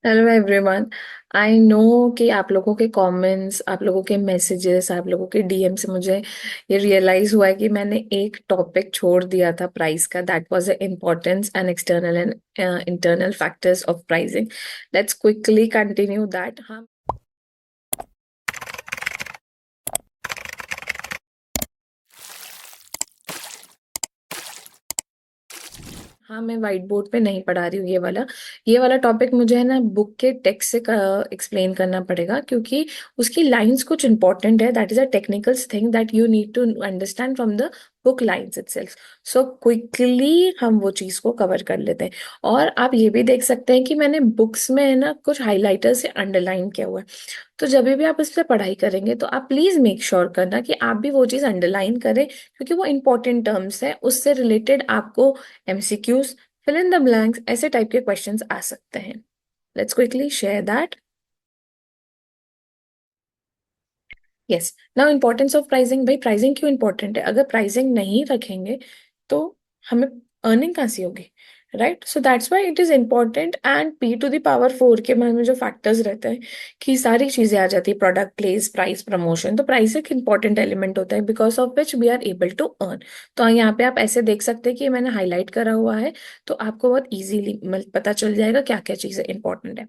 Hello everyone. I know कि आप लोगों के कमेंट्स, आप लोगों के मैसेजेस, आप लोगों के डीएम से मुझे ये रियलाइज हुआ है कि मैंने एक टॉपिक छोड़ दिया था प्राइस का। That was the importance and external and internal factors of pricing. Let's quickly continue that. हाँ, हाँ, मैं व्हाइट बोर्ड पे नहीं पढ़ा रही हूँ। ये वाला टॉपिक मुझे है ना बुक के टेक्स्ट से एक्सप्लेन करना पड़ेगा, क्योंकि उसकी लाइंस कुछ इंपॉर्टेंट है। That is a technical thing that you need to understand from the book lines itself. So quickly हम वो चीज को कवर कर लेते हैं। और आप ये भी देख सकते हैं कि मैंने बुक्स में है ना कुछ हाइलाइटर से अंडरलाइन किया हुआ है। तो जब भी आप इस पे पढ़ाई करेंगे तो आप प्लीज मेक श्योर करना कि आप भी वो चीज अंडरलाइन करें, क्योंकि वो इंपॉर्टेंट टर्म्स है। उससे रिलेटेड आपको MCQs, fill in the blanks, ऐसे टाइप के क्वेश्चंस आ सकते हैं। Let's quickly share that. Yes, now importance of pricing. भाई, प्राइसिंग क्यों इंपॉर्टेंट है? अगर प्राइसिंग नहीं रखेंगे तो हमें अर्निंग कहाँ से होगी? Right, so that's why it is important. And P⁴ के मन में जो फैक्टर्स रहते हैं कि सारी चीजें आ जाती है, प्रोडक्ट, प्लेस, प्राइस, प्रमोशन। तो प्राइस एक इंपॉर्टेंट एलिमेंट होता है because of which we are able to earn. तो यहाँ पे आप ऐसे देख सकते हैं कि मैंने हाईलाइट करा हुआ है, तो आपको बहुत इजीली पता चल जाएगा क्या क्या चीजें इंपॉर्टेंट है।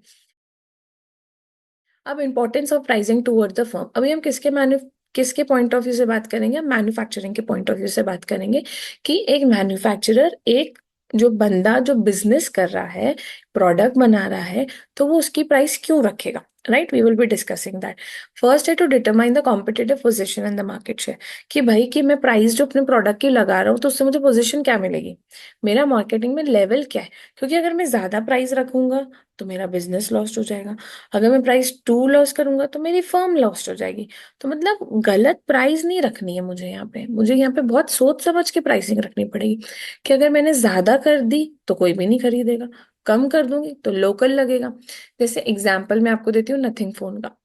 अब importance of pricing toward the firm. अभी हम किसके पॉइंट ऑफ व्यू से बात करेंगे? हम मैन्युफैक्चरिंग के पॉइंट ऑफ व्यू से बात करेंगे कि एक मैन्युफैक्चरर, एक जो बंदा जो बिजनेस कर रहा है, प्रोडक्ट बना रहा है, तो वो उसकी प्राइस क्यों रखेगा? Right, we will be discussing that. First है to determine the competitive position in the market share. कि भाई कि मैं प्राइस जो अपने प्रोडक्ट की लगा रहा हूँ तो उससे मुझे पोजिशन क्या मिलेगी, मेरा मार्केटिंग में लेवल क्या है। क्योंकि अगर मैं ज्यादा प्राइस रखूंगा तो मेरा बिजनेस लॉस्ट हो जाएगा। अगर मैं प्राइस टू लॉस करूंगा तो मेरी फर्म लॉस्ट हो जाएगी। तो मतलब गलत प्राइस नहीं रखनी है मुझे यहाँ पे बहुत सोच समझ के प्राइसिंग रखनी पड़ेगी। कि अगर मैंने ज्यादा कर दी तो कोई भी नहीं खरीदेगा, कम कर दूंगी तो लोकल लगेगा। जैसे एग्जाम्पल मैं आपको देती हूँ नथिंग फोन का।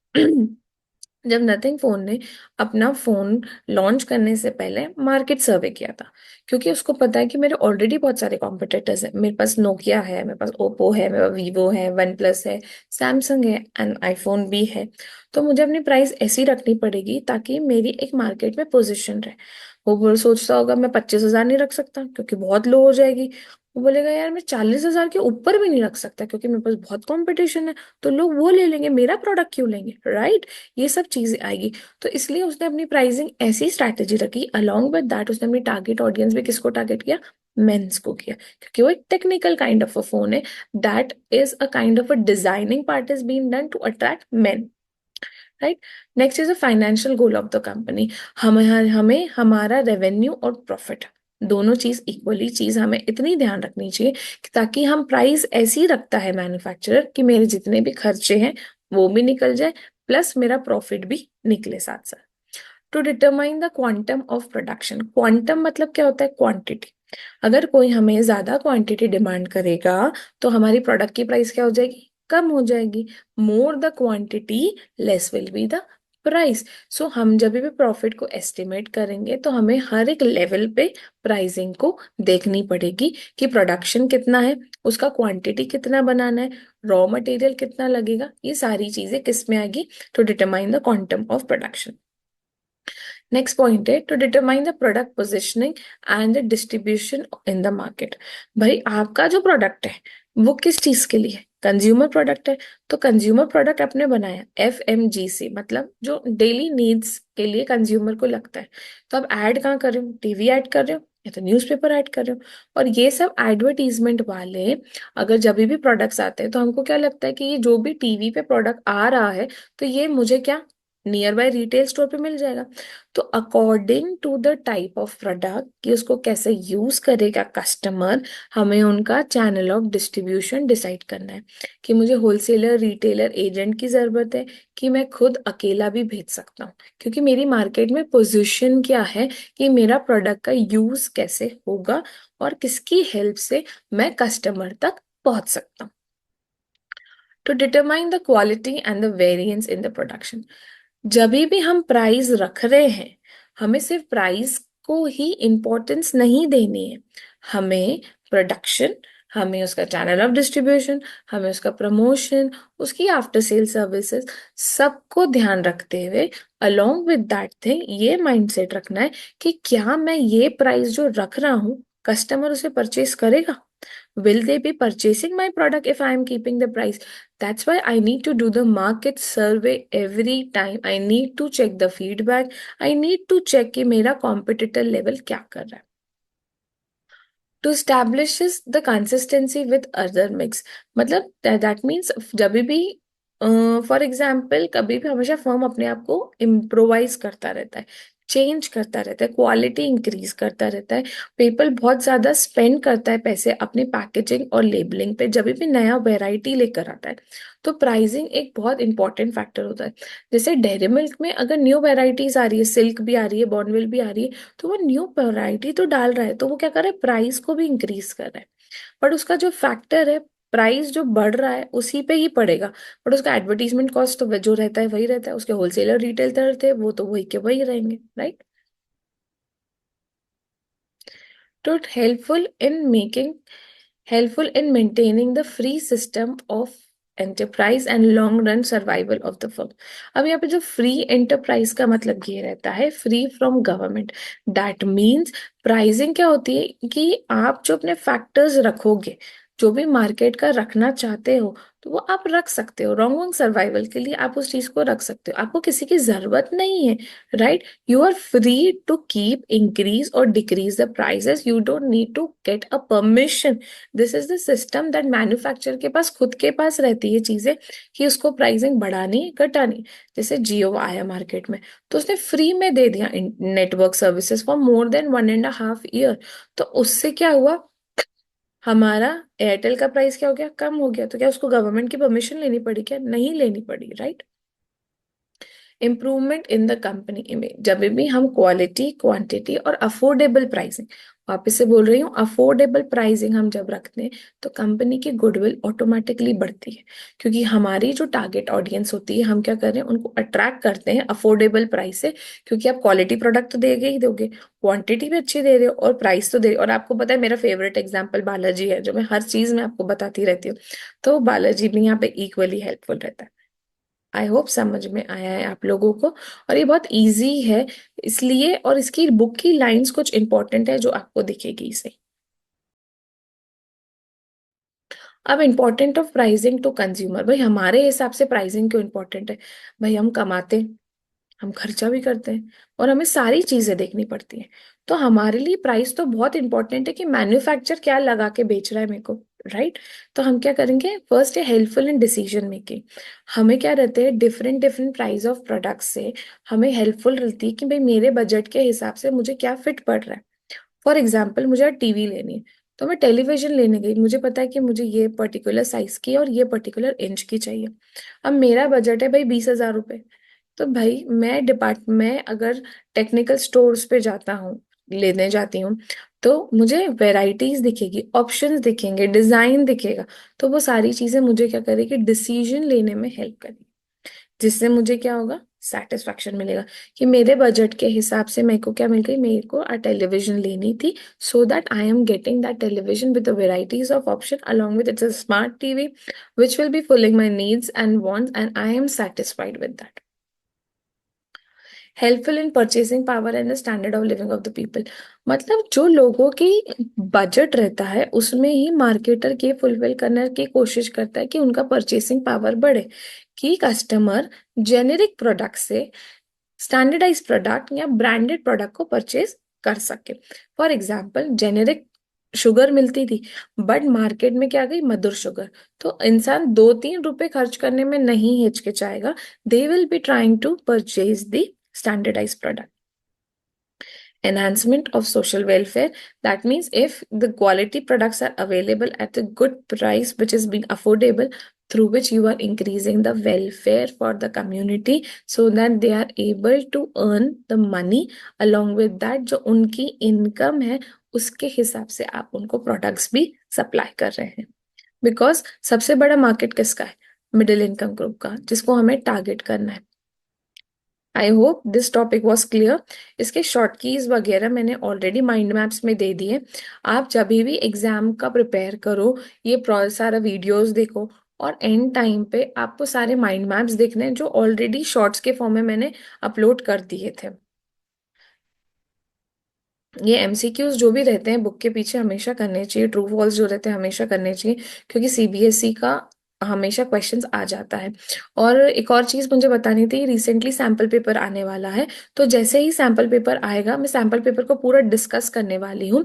जब नथिंग फोन ने अपना फोन लॉन्च करने से पहले मार्केट सर्वे किया था, क्योंकि उसको पता है कि मेरे ऑलरेडी बहुत सारे कॉम्पिटिटर्स हैं। मेरे पास नोकिया है, मेरे पास ओप्पो है, मेरे पास वीवो है, वन प्लस है, सैमसंग है एंड आईफोन भी है। तो मुझे अपनी प्राइस ऐसी रखनी पड़ेगी ताकि मेरी एक मार्केट में पोजीशन रहे। वो सोचता होगा मैं 25,000 नहीं रख सकता क्योंकि बहुत लो हो जाएगी। वो बोलेगा यार मैं 40,000 के ऊपर भी नहीं रख सकता क्योंकि मेरे पास बहुत कंपटीशन है। तो लोग वो ले लेंगे, मेरा प्रोडक्ट क्यों लेंगे? राइट, ये सब चीजें आएगी। तो इसलिए उसने अपनी प्राइसिंग ऐसी स्ट्रैटेजी रखी। अलोंग विद दैट उसने अपनी टारगेट ऑडियंस भी किसको टारगेट किया? मेंस को किया, क्योंकि वो एक technical kind of a phone है। That is a kind of a designing part is being done to attract men. Right, next is a financial goal of the company. हमें हमारा रेवेन्यू और प्रॉफिट, दोनों चीज इक्वली चीज हमें इतनी ध्यान रखनी चाहिए कि ताकि हम प्राइस ऐसी रखता है मैन्युफैक्चरर कि मेरे जितने भी खर्चे हैं वो भी निकल जाए, प्लस मेरा प्रॉफिट भी निकले साथ साथ। To determine the quantum of production. Quantum मतलब क्या होता है? क्वांटिटी। अगर कोई हमें ज्यादा क्वांटिटी डिमांड करेगा तो हमारी प्रोडक्ट की प्राइस क्या हो जाएगी? कम हो जाएगी। More the quantity, less will be the price. So हम जब भी प्रॉफिट को एस्टिमेट करेंगे तो हमें हर एक लेवल पे प्राइसिंग को देखनी पड़ेगी कि प्रोडक्शन कितना है, उसका क्वांटिटी कितना बनाना है, रॉ मटेरियल कितना लगेगा। ये सारी चीजें किस में आएगी? To determine the quantum of production. Next point है to determine the product positioning and the distribution in the market. भाई आपका जो प्रोडक्ट है वो किस चीज के लिए? कंज्यूमर प्रोडक्ट है। तो कंज्यूमर प्रोडक्ट आपने बनाया FMGC, मतलब जो डेली नीड्स के लिए कंज्यूमर को लगता है। तो आप ऐड कहाँ कर रहे हो? टीवी ऐड कर रहे हो या तो न्यूज़पेपर ऐड कर रहे हो? और ये सब एडवर्टीजमेंट वाले अगर जब भी प्रोडक्ट्स आते हैं तो हमको क्या लगता है कि ये जो भी टीवी पे प्रोडक्ट आ रहा है तो ये मुझे क्या नियर बाय रिटेल स्टोर पे मिल जाएगा। तो according to the type of product कि उसको कैसे यूज करेगा कस्टमर, हमें उनका चैनल ऑफ डिस्ट्रीब्यूशन डिसाइड करना है कि मुझे होलसेलर, रिटेलर, एजेंट की जरूरत है कि मैं खुद अकेला भी भेज सकता हूँ, क्योंकि मेरी मार्केट में पोजीशन क्या है कि मेरा प्रोडक्ट का यूज कैसे होगा और किसकी हेल्प से मैं कस्टमर तक पहुंच सकता हूँ। To determine the quality and the variance in the production. जब भी हम प्राइस रख रहे हैं, हमें सिर्फ प्राइस को ही इम्पोर्टेंस नहीं देनी है। हमें प्रोडक्शन, हमें उसका चैनल ऑफ डिस्ट्रीब्यूशन, हमें उसका प्रमोशन, उसकी आफ्टर सेल सर्विसेज, सबको ध्यान रखते हुए अलोंग विद दैट थिंग ये माइंडसेट रखना है कि क्या मैं ये प्राइस जो रख रहा हूँ कस्टमर उसे परचेस करेगा? Will they be purchasing my product if I am keeping the price? That's why I need to do the market survey every time. I need to check the feedback. I need to check कि मेरा competitor level क्या कर रहा है. To establishes the consistency with other mix. मतलब that means जब भी for example कभी भी हमेशा फर्म अपने आप को इम्प्रोवाइज करता रहता है, चेंज करता रहता है, क्वालिटी इंक्रीज करता रहता है. पीपल बहुत ज्यादा स्पेंड करता है पैसे अपनी पैकेजिंग और लेबलिंग पे जब भी नया वेराइटी लेकर आता है. तो प्राइसिंग एक बहुत इंपॉर्टेंट फैक्टर होता है. जैसे डेयरी मिल्क में अगर न्यू वेराइटीज आ रही है, सिल्क भी आ रही है, बॉर्नविल भी आ रही है, तो वो न्यू वैरायटी तो डाल रहा है, तो वो क्या कर रहा है, प्राइस को भी इंक्रीज कर रहा है. बट उसका जो फैक्टर है, प्राइस जो बढ़ रहा है उसी पे ही पड़ेगा. बट उसका एडवर्टीजमेंट कॉस्ट तो जो रहता है वही रहता है. उसके होलसेलर रिटेलर थे वो तो वही के वही रहेंगे, राइट. तो helpful in maintaining the free system of enterprise and long run survival of the firm. अब यहाँ पे जो फ्री एंटरप्राइज का मतलब ये रहता है free from government. That means pricing क्या होती है कि आप जो अपने फैक्टर्स रखोगे, जो भी मार्केट का रखना चाहते हो, तो वो आप रख सकते हो. रॉन्ग रॉन्ग सर्वाइवल के लिए आप उस चीज को रख सकते हो, आपको किसी की जरूरत नहीं है, right. You are free to keep, increase or decrease the prices. You don't need to get a permission. This is the system that manufacturer के पास खुद के पास रहती है चीजें कि उसको प्राइसिंग बढ़ानी घटानी. जैसे जियो आया मार्केट में तो उसने फ्री में दे दिया network services for more than 1.5 year. तो उससे क्या हुआ, हमारा एयरटेल का प्राइस क्या हो गया, कम हो गया. तो क्या उसको गवर्नमेंट की परमिशन लेनी पड़ी? क्या नहीं लेनी पड़ी, right. Improvement in the company image. जब भी हम क्वालिटी, क्वांटिटी और अफोर्डेबल प्राइसिंग, वापस से बोल रही हूँ, अफोर्डेबल प्राइसिंग हम जब रखते हैं तो कंपनी की गुडविल ऑटोमेटिकली बढ़ती है. क्योंकि हमारी जो टारगेट ऑडियंस होती है, हम क्या कर रहे हैं, उनको अट्रैक्ट करते हैं अफोर्डेबल प्राइस से. क्योंकि आप क्वालिटी प्रोडक्ट तो देगे ही दोगे, क्वांटिटी भी अच्छी दे रहे हो और प्राइस तो दे रहे हो. और आपको पता है मेरा फेवरेट एग्जाम्पल बालाजी है, जो मैं हर चीज में आपको बताती रहती हूँ. तो बालाजी भी यहाँ पे इक्वली हेल्पफुल रहता है. आई होप समझ में आया है आप लोगों को. और ये बहुत इजी है इसलिए, और इसकी बुक की लाइंस कुछ इंपॉर्टेंट है जो आपको दिखेगी इसे. अब important of pricing to consumer. भाई हमारे हिसाब से प्राइसिंग क्यों इंपॉर्टेंट है? भाई हम कमाते हैं, हम खर्चा भी करते हैं और हमें सारी चीजें देखनी पड़ती हैं. तो हमारे लिए प्राइस तो बहुत इंपॉर्टेंट है कि मैन्युफैक्चर क्या लगा के बेच रहा है मेरे को, राइट. तो हम क्या करेंगे, फर्स्ट है हेल्पफुल इन डिसीजन मेकिंग. हमें क्या रहते हैं, different different price of products से हमें हेल्पफुल रहती है कि भाई मेरे बजट के हिसाब से मुझे क्या फिट पड़ रहा है. फॉर एग्जाम्पल मुझे टीवी लेनी है, तो मैं टेलीविजन लेने गई, मुझे पता है कि मुझे ये पर्टिकुलर साइज की और ये पर्टिकुलर इंच की चाहिए. अब मेरा बजट है भाई 20,000 रुपये. तो भाई मैं अगर टेक्निकल स्टोर्स पे जाता हूँ, लेने जाती हूँ, तो मुझे वेराइटीज दिखेगी, ऑप्शंस दिखेंगे, डिजाइन दिखेगा. तो वो सारी चीजें मुझे क्या करेगी, डिसीजन लेने में हेल्प करेगी. जिससे मुझे क्या होगा, सेटिस्फैक्शन मिलेगा कि मेरे बजट के हिसाब से मेरे को क्या मिल गई, मेरे को टेलीविजन लेनी थी. So that I am getting that television with the varieties of option along with it's a smart TV which will be फुलिंग my needs and wants and I am satisfied with that. Helpful in purchasing power and the standard of living of the people. मतलब जो लोगों की budget रहता है उसमें ही marketer के fulfil करने की कोशिश करता है कि उनका परचेसिंग पावर बढ़े, कि कस्टमर जेनेरिक प्रोडक्ट से स्टैंडर्डाइज प्रोडक्ट या ब्रांडेड प्रोडक्ट को परचेज कर सके. फॉर एग्जाम्पल जेनेरिक शुगर मिलती थी, बट मार्केट में क्या गई, मधुर शुगर. तो इंसान 2-3 रुपए खर्च करने में नहीं हिचकिचाएगा. They will be trying to purchase the standardized product. Enhancement of social welfare. That means if the quality products are available at a good price, which is being affordable, through which you are increasing the welfare for the community so that they are able to earn the money. Along with that जो उनकी income है उसके हिसाब से आप उनको products भी supply कर रहे हैं. बिकॉज सबसे बड़ा मार्केट किसका है, मिडिल इनकम ग्रुप का, जिसको हमें टारगेट करना है. I hope this topic was clear. इसके शॉर्ट कीज वगैरह मैंने ऑलरेडी माइंड मैप्स में दे दिए। आप जब भी एग्जाम का प्रिपेयर करो, ये सारा वीडियोस देखो, और एंड टाइम पे आपको सारे माइंड मैप्स देखने हैं जो ऑलरेडी शॉर्ट्स के फॉर्म में मैंने अपलोड कर दिए थे। ये एमसीक्यूज जो भी रहते हैं बुक के पीछे हमेशा करने चाहिए, ट्रू फॉल्स जो रहते हैं हमेशा करने चाहिए, क्योंकि सीबीएसई का हमेशा क्वेश्चंस आ जाता है। और एक और चीज मुझे बतानी थी, रिसेंटली सैम्पल पेपर आने वाला है, तो जैसे ही सैम्पल पेपर आएगा मैं सैम्पल पेपर को पूरा डिस्कस करने वाली हूँ।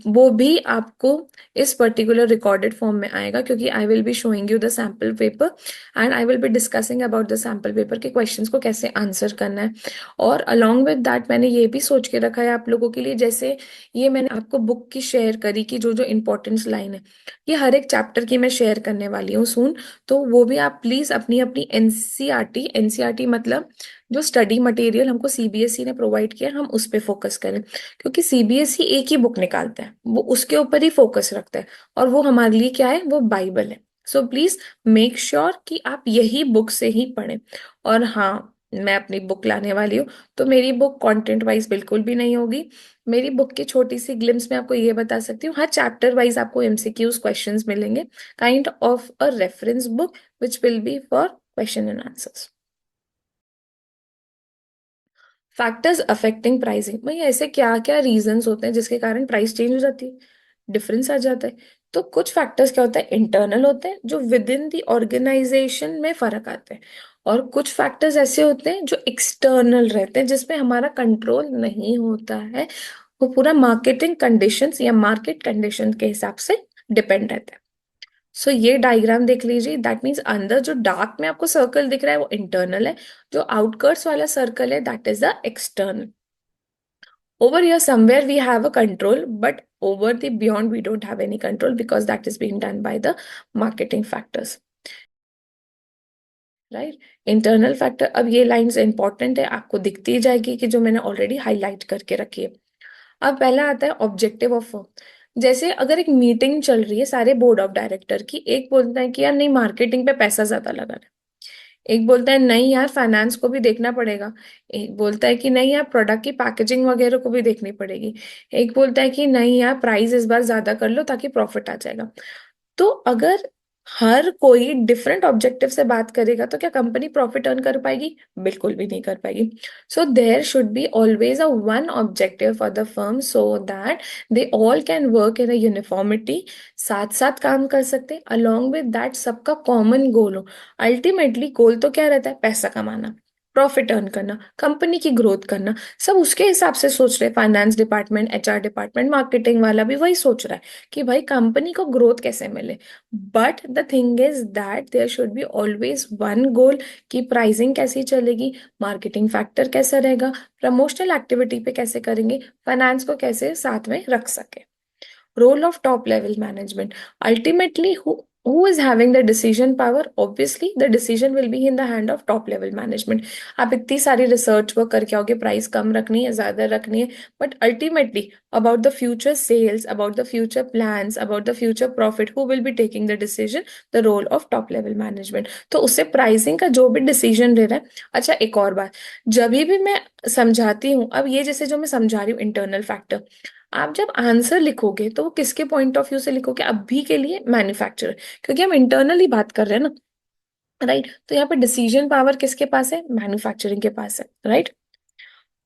वो भी आपको इस पर्टिकुलर रिकॉर्डेड फॉर्म में आएगा, क्योंकि आई will be showing you the sample paper and I will be discussing about the sample paper के क्वेश्चंस को कैसे आंसर करना है। और अलोंग विद दैट मैंने ये भी सोच के रखा है आप लोगों के लिए, जैसे ये मैंने आपको बुक की शेयर करी कि जो जो इंपॉर्टेंस लाइन है, ये हर एक चैप्टर की मैं शेयर करने वाली हूँ सून। तो वो भी आप प्लीज अपनी अपनी एनसीईआरटी मतलब जो स्टडी मटेरियल हमको सीबीएसई ने प्रोवाइड किया, हम उस पे फोकस करें, क्योंकि सीबीएसई एक ही बुक निकालता है, वो उसके ऊपर ही फोकस रखता है, और वो हमारे लिए क्या है, वो बाइबल है। सो प्लीज मेक श्योर कि आप यही बुक से ही पढ़ें। और हाँ, मैं अपनी बुक लाने वाली हूँ, तो मेरी बुक कंटेंट वाइज बिल्कुल भी नहीं होगी। मेरी बुक की छोटी सी ग्लिम्स में आपको ये बता सकती हूँ, हर चैप्टर वाइज आपको एमसीक्यूज क्वेश्चंस मिलेंगे, kind of a reference book which will be for question and answers. Factors affecting pricing, भाई ऐसे क्या क्या रीजंस होते हैं जिसके कारण प्राइस चेंज हो जाती है, डिफरेंस आ जाता है। तो कुछ फैक्टर्स क्या होता है, इंटरनल होते हैं जो विद इन द ऑर्गेनाइजेशन में फर्क आते हैं, और कुछ फैक्टर्स ऐसे होते हैं जो एक्सटर्नल रहते हैं जिसमें हमारा कंट्रोल नहीं होता है। वो पूरा मार्केटिंग कंडीशंस या मार्केट कंडीशन के हिसाब से डिपेंड रहता है। सो ये डायग्राम देख लीजिए, दैट मीन्स अंदर जो डार्क में आपको सर्कल दिख रहा है वो इंटरनल है, जो आउटकर्ट्स वाला सर्कल है that is the external. Over here somewhere we have a control, but over the beyond we don't have any control because that is being done by the marketing factors, right. Internal factor, अब ये lines important है, आपको दिखती ही जाएगी कि जो मैंने already highlight करके रखी है। अब पहला आता है ऑब्जेक्टिव ऑफ फर्म। जैसे अगर एक मीटिंग चल रही है सारे बोर्ड ऑफ डायरेक्टर की, एक बोलता है कि यार नहीं मार्केटिंग पे पैसा ज्यादा लगा है, एक बोलता है नहीं यार फाइनेंस को भी देखना पड़ेगा, एक बोलता है कि नहीं यार प्रोडक्ट की पैकेजिंग वगैरह को भी देखनी पड़ेगी, एक बोलता है कि नहीं यार प्राइस इस बार ज्यादा कर लो ताकि प्रॉफिट आ जाएगा। तो अगर हर कोई डिफरेंट ऑब्जेक्टिव से बात करेगा तो क्या कंपनी प्रॉफिट अर्न कर पाएगी? बिल्कुल भी नहीं कर पाएगी। So there should be always a one objective for the firm so that they all can work in a uniformity, साथ साथ काम कर सकते, अलोंग विद दैट सबका कॉमन गोल हो। अल्टीमेटली गोल तो क्या रहता है, पैसा कमाना, प्रॉफिट अर्न करना, कंपनी की ग्रोथ करना, सब उसके हिसाब से सोच रहे हैं। Finance department, HR department, marketing वाला भी वही सोच रहा है कि भाई कंपनी को ग्रोथ कैसे मिले। But the thing is that there should be always one goal, कि प्राइसिंग कैसी चलेगी, मार्केटिंग फैक्टर कैसा रहेगा, प्रमोशनल एक्टिविटी पे कैसे करेंगे, फाइनेंस को कैसे साथ में रख सके। Role of top level management, ultimately who is having the decision power? Obviously the decision will be in the hand of top level management. आप इतनी सारी रिसर्च वर्क करके आओगे प्राइस कम रखनी है ज्यादा रखनी है, but ultimately about the future sales, about the future plans, about the future profit, who will be taking the decision? The role of top level management. तो उससे प्राइसिंग का जो भी डिसीजन ले रहा है। अच्छा एक और बात, जब भी मैं समझाती हूँ, अब ये जैसे जो मैं समझा रही हूँ इंटरनल फैक्टर, आप जब आंसर लिखोगे तो वो किसके पॉइंट ऑफ व्यू से लिखोगे? अभी के लिए मैन्युफैक्चरर, क्योंकि हम इंटरनली बात कर रहे हैं ना, राइट। तो यहाँ पे डिसीजन पावर किसके पास है? मैन्युफैक्चरिंग के पास है, right.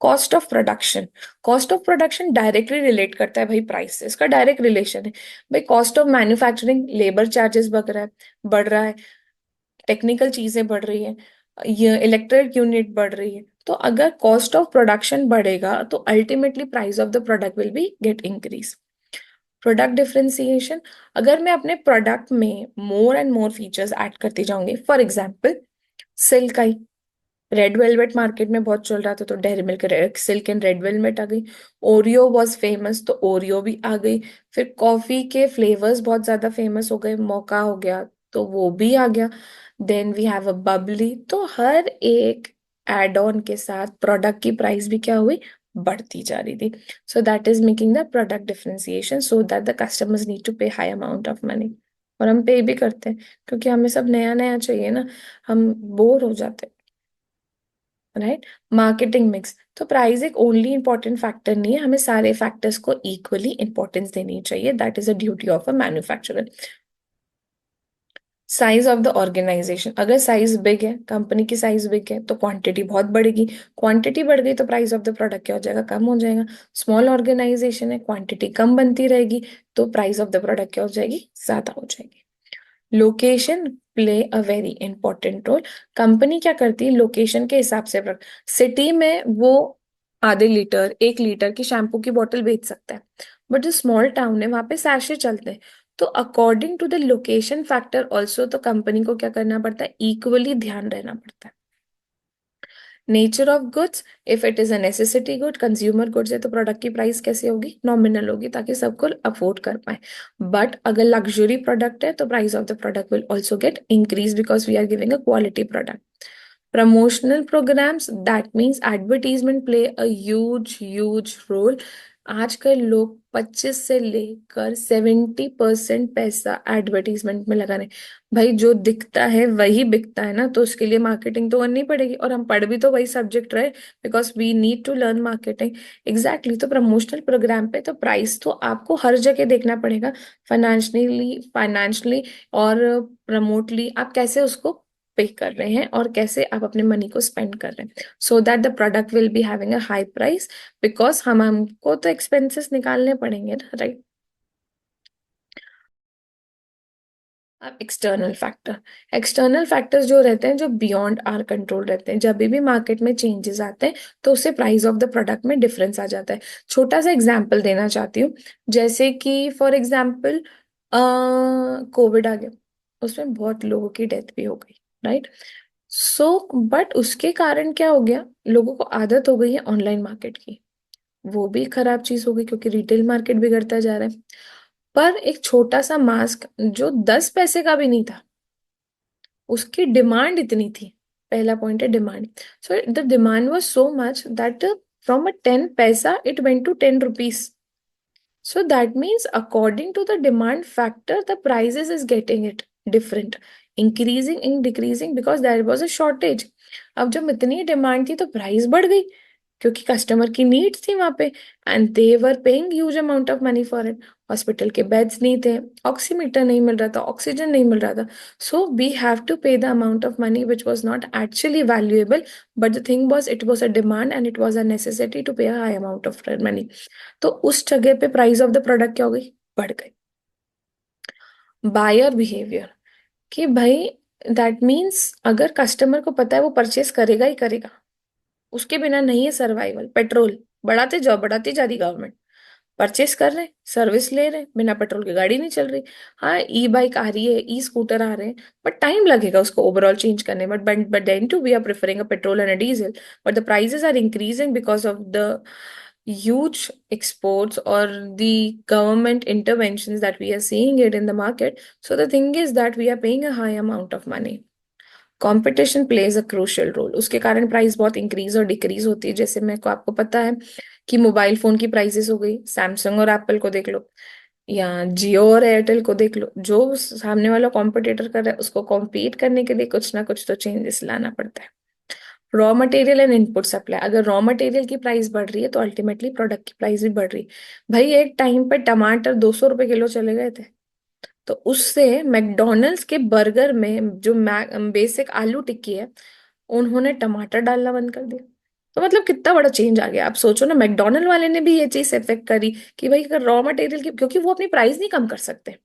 Cost of production, cost of production directly relate करता है भाई प्राइस से, इसका डायरेक्ट रिलेशन है। भाई cost of manufacturing, labour charges बढ़ रहा है, टेक्निकल चीजें बढ़ रही है, ये इलेक्ट्रिक यूनिट बढ़ रही है। तो अगर कॉस्ट ऑफ प्रोडक्शन बढ़ेगा तो ultimately price of the product will be get increase. Product differentiation, अगर मैं अपने प्रोडक्ट में more and more features add करती जाऊंगी, फॉर एग्जाम्पल सिल्क आई, रेड वेलवेट मार्केट में बहुत चल रहा था तो Dairy Milk Silk and red velvet आ गई। ओरियो वॉज फेमस तो ओरियो भी आ गई। फिर कॉफी के फ्लेवर्स बहुत ज्यादा फेमस हो गए, मौका हो गया तो वो भी आ गया। Then we have a bubbly. तो हर एक एड ऑन के साथ प्रोडक्ट की प्राइस भी क्या हुई, बढ़ती जा रही थी। So that is making the product differentiation so that the customers need to pay high amount of money. और हम पे भी करते हैं क्योंकि हमें सब नया नया चाहिए ना, हम बोर हो जाते हैं। राइट। मार्केटिंग मिक्स, तो प्राइस एक ओनली इंपॉर्टेंट फैक्टर नहीं है, हमें सारे फैक्टर्स को इक्वली इंपॉर्टेंस देनी चाहिए, that is a duty of a manufacturer. Size of the organisation, अगर साइज बिग है, कंपनी की साइज बिग है तो क्वांटिटी बहुत बढ़ेगी, क्वांटिटी बढ़ गई तो प्राइस ऑफ द प्रोडक्ट क्या हो जाएगा, कम हो जाएगा। स्मॉल ऑर्गेनाइजेशन है, क्वांटिटी कम बनती रहेगी तो प्राइस ऑफ द प्रोडक्ट क्या हो जाएगी, ज्यादा हो जाएगी। Location play a very important role. Company क्या करती है, लोकेशन के हिसाब से सिटी में वो आधे लीटर 1 लीटर की शैम्पू की बोतल बेच सकता है, बट जो स्मॉल टाउन है वहां पे सैशे चलते हैं। तो according to the location factor also, तो कंपनी को क्या करना पड़ता है, इक्वली ध्यान रहना पड़ता है। Nature of goods, if it is a necessity good, consumer goods है तो प्रोडक्ट की प्राइस कैसे होगी, नॉमिनल होगी ताकि सबको अफोर्ड कर पाए। बट अगर लग्जरी प्रोडक्ट है तो price of the product will also get increase because we are giving a quality product. Promotional programmes, that means advertisement play a huge huge role. आजकल लोग 25 से लेकर 70% पैसा एडवर्टीजमेंट में लगा रहे हैं। भाई जो दिखता है वही बिकता है ना, तो उसके लिए मार्केटिंग तो करनी पड़ेगी, और हम पढ़ भी तो वही सब्जेक्ट रहे, because we need to learn marketing. Exactly, तो प्रमोशनल प्रोग्राम पे तो प्राइस तो आपको हर जगह देखना पड़ेगा, फाइनेंशियली फाइनेंशियली और प्रमोटली आप कैसे उसको पे कर रहे हैं और कैसे आप अपने मनी को स्पेंड कर रहे हैं, सो that the product will be having a high price, because हमको तो एक्सपेंसेस निकालने पड़ेंगे ना, राइट। अब एक्सटर्नल फैक्टर, एक्सटर्नल फैक्टर्स जो रहते हैं जो बियॉन्ड आर कंट्रोल रहते हैं, जब भी मार्केट में चेंजेस आते हैं तो उससे प्राइस ऑफ द प्रोडक्ट में डिफरेंस आ जाता है। छोटा सा एग्जांपल देना चाहती हूँ, जैसे कि फॉर एग्जांपल कोविड आ गया, उसमें बहुत लोगों की डेथ भी हो गई, राइट। सो बट उसके कारण क्या हो गया, लोगों को आदत हो गई है ऑनलाइन मार्केट की, वो भी खराब चीज हो गई क्योंकि रिटेल मार्केट बिगड़ता जा रहा है। पर एक छोटा सा मास्क जो 10 पैसे का भी नहीं था, उसकी डिमांड इतनी थी। पहला पॉइंट है demand. So the demand was so much that from a 10 paisa it went to 10 rupees. So that means according to the demand factor, the prices is getting it different, increasing in decreasing because there was a shortage. अब जब इतनी demand थी तो price बढ़ गई क्योंकि customer की needs थी वहां पे, and they were paying huge amount of money for it. Hospital के बेड्स नहीं थे, ऑक्सीमीटर नहीं मिल रहा था, ऑक्सीजन नहीं मिल रहा था, so we have to pay the amount of money which was not actually valuable, but the thing was it was a demand and it was a necessity to pay a high amount of money. तो उस जगह पे price of the product क्या हो गई, बढ़ गई। Buyer behaviour, कि भाई दैट मीन्स अगर कस्टमर को पता है वो परचेस करेगा ही करेगा, उसके बिना नहीं है सर्वाइवल। पेट्रोल बढ़ाते जाओ, बढ़ाती जा रही गवर्नमेंट, परचेस कर रहे हैं, सर्विस ले रहे हैं, बिना पेट्रोल की गाड़ी नहीं चल रही। हाँ, ई बाइक आ रही है, ई स्कूटर आ रहे हैं, बट टाइम लगेगा उसको ओवरऑल चेंज करने में, but then too we are preferring a petrol and a diesel, but the prices are increasing because of the huge exports or the government interventions that we are seeing it in the market. So the thing is that we are paying a high amount of money. Competition plays a crucial role, उसके कारण price बहुत increase और decrease होती है। जैसे मेरे को आपको पता है कि मोबाइल फोन की प्राइसेस हो गई, सैमसंग और एप्पल को देख लो या जियो और एयरटेल को देख लो, जो सामने वाला कॉम्पिटिटर कर रहा है उसको कॉम्पीट करने के लिए कुछ ना कुछ तो चेंजेस लाना पड़ता है। Raw material and input supply, अगर रॉ मटेरियल की प्राइस बढ़ रही है तो अल्टीमेटली प्रोडक्ट की प्राइस भी बढ़ रही है। भाई एक टाइम पे टमाटर 200 रुपए किलो चले गए थे, तो उससे मैकडोनल्ड्स के बर्गर में जो बेसिक आलू टिक्की है, उन्होंने टमाटर डालना बंद कर दिया। तो मतलब कितना बड़ा चेंज आ गया, आप सोचो ना, मैकडोनल्ड वाले ने भी ये चीज इफेक्ट करी कि भाई अगर रॉ मटेरियल की, क्योंकि वो अपनी प्राइस नहीं कम कर सकते,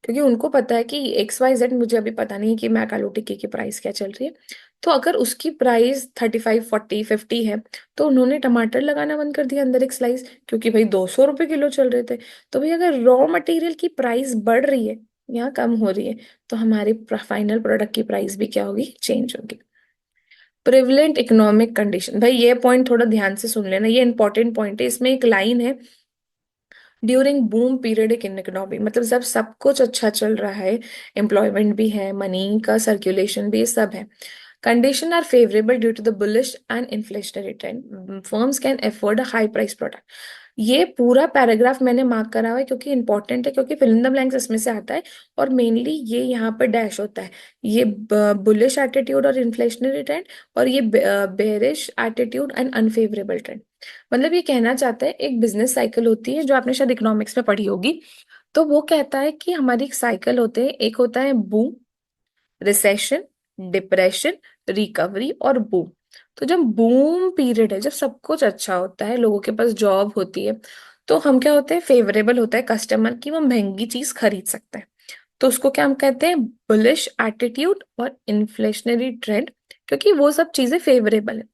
क्योंकि उनको पता है कि XYZ, मुझे अभी पता नहीं है कि मैक आलू टिक्की की प्राइस क्या चल रही है, तो अगर उसकी प्राइस 35 40 50 है तो उन्होंने टमाटर लगाना बंद कर दिया अंदर एक स्लाइस, क्योंकि भाई 200 रुपए किलो चल रहे थे। तो भाई अगर रॉ मटेरियल की प्राइस बढ़ रही है या कम हो रही है तो हमारी फाइनल प्रोडक्ट की प्राइस भी क्या होगी, चेंज होगी। प्रिविलेंट इकोनॉमिक कंडीशन, भाई ये पॉइंट थोड़ा ध्यान से सुन लेना, ये इंपॉर्टेंट पॉइंट है। इसमें एक लाइन है, during boom period in economy, मतलब जब सब कुछ अच्छा चल रहा है, एम्प्लॉयमेंट भी है, मनी का सर्कुलेशन भी, सब है, condition are favourable due to the bullish and inflationary trend, firms can afford a high price product. ये पूरा पैराग्राफ मैंने मार्क करा हुआ है क्योंकि इंपॉर्टेंट है, क्योंकि फिल इन द ब्लैंक्स इसमें से आता है। और मेनली ये यहाँ पर डैश होता है, ये बुलिश एटीट्यूड और इन्फ्लेशनरी ट्रेंड, और ये bearish attitude and unfavourable trend. मतलब ये कहना चाहता है, एक बिजनेस साइकिल होती है जो आपने शायद इकोनॉमिक्स में पढ़ी होगी। तो वो कहता है कि हमारी एक साइकिल होते हैं, एक होता है बूम, रिसेशन, डिप्रेशन, रिकवरी और बूम। तो जब बूम पीरियड है, जब सब कुछ अच्छा होता है, लोगों के पास जॉब होती है, तो हम क्या होते हैं, फेवरेबल होता है कस्टमर की, वो महंगी चीज खरीद सकता है। तो उसको क्या हम कहते हैं, बुलिश एटीट्यूड और इन्फ्लेशनरी ट्रेंड, क्योंकि वो सब चीजें फेवरेबल है।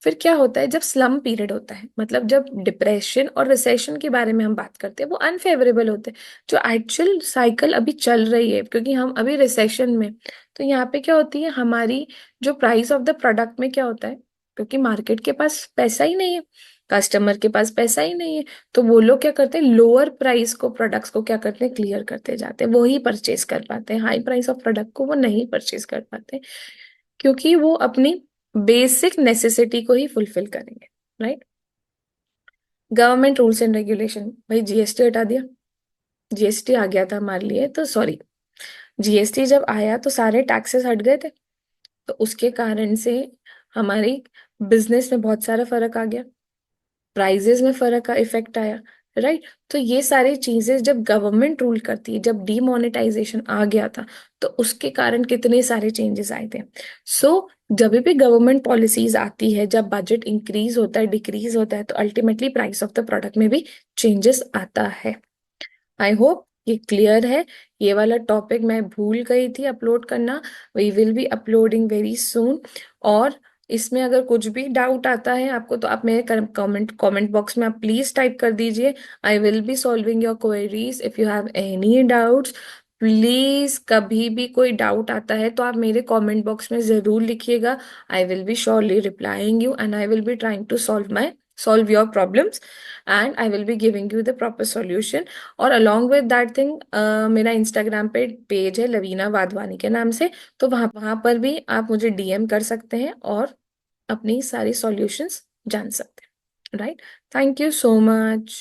फिर क्या होता है जब स्लम पीरियड होता है, मतलब जब डिप्रेशन और रिसेशन के बारे में हम बात करते हैं, वो अनफेवरेबल होते हैं। जो एक्चुअल साइकिल अभी चल रही है, क्योंकि हम अभी रिसेशन में, तो यहाँ पे क्या होती है हमारी, जो प्राइस ऑफ द प्रोडक्ट में क्या होता है, क्योंकि मार्केट के पास पैसा ही नहीं है, कस्टमर के पास पैसा ही नहीं है, तो वो लोग क्या करते हैं, लोअर प्राइस को प्रोडक्ट्स को क्या करते हैं, क्लियर करते जाते हैं, वो ही परचेज कर पाते हैं। हाई प्राइस ऑफ प्रोडक्ट को वो नहीं परचेज कर पाते, क्योंकि वो अपनी बेसिक नेसेसिटी को ही फुलफिल करेंगे। Right. Government rules and regulation, भाई जीएसटी हटा दिया, जीएसटी आ गया था हमारे लिए, तो सॉरी, जीएसटी जब आया तो सारे टैक्सेस हट गए थे, तो उसके कारण से हमारी बिजनेस में बहुत सारा फर्क आ गया, प्राइजेस में फर्क का इफेक्ट आया। राइट। तो ये सारी चीजें जब गवर्नमेंट रूल करती है, जब डीमोनेटाइजेशन आ गया था, तो उसके कारण कितने सारे चेंजेस आए थे। सो जब भी गवर्नमेंट पॉलिसीज आती है, जब बजट इंक्रीज होता है, डिक्रीज होता है, तो ultimately price of the product में भी चेंजेस आता है। आई होप ये क्लियर है। ये वाला टॉपिक मैं भूल गई थी अपलोड करना, we will be uploading very soon. और इसमें अगर कुछ भी डाउट आता है आपको, तो आप मेरे कमेंट बॉक्स में आप प्लीज टाइप कर दीजिए। आई will be solving your queries if you have any doubts. Please कभी भी कोई डाउट आता है तो आप मेरे कमेंट बॉक्स में जरूर लिखिएगा। I will be surely replying you and I will be trying to solve your problems, and I will be giving you the proper solution. और अलॉन्ग विद दैट थिंग, मेरा इंस्टाग्राम पे page है लवीना वाधवानी के नाम से, तो वहां पर भी आप मुझे डीएम कर सकते हैं और अपनी सारी सॉल्यूशंस जान सकते हैं। Right. Thank you so much.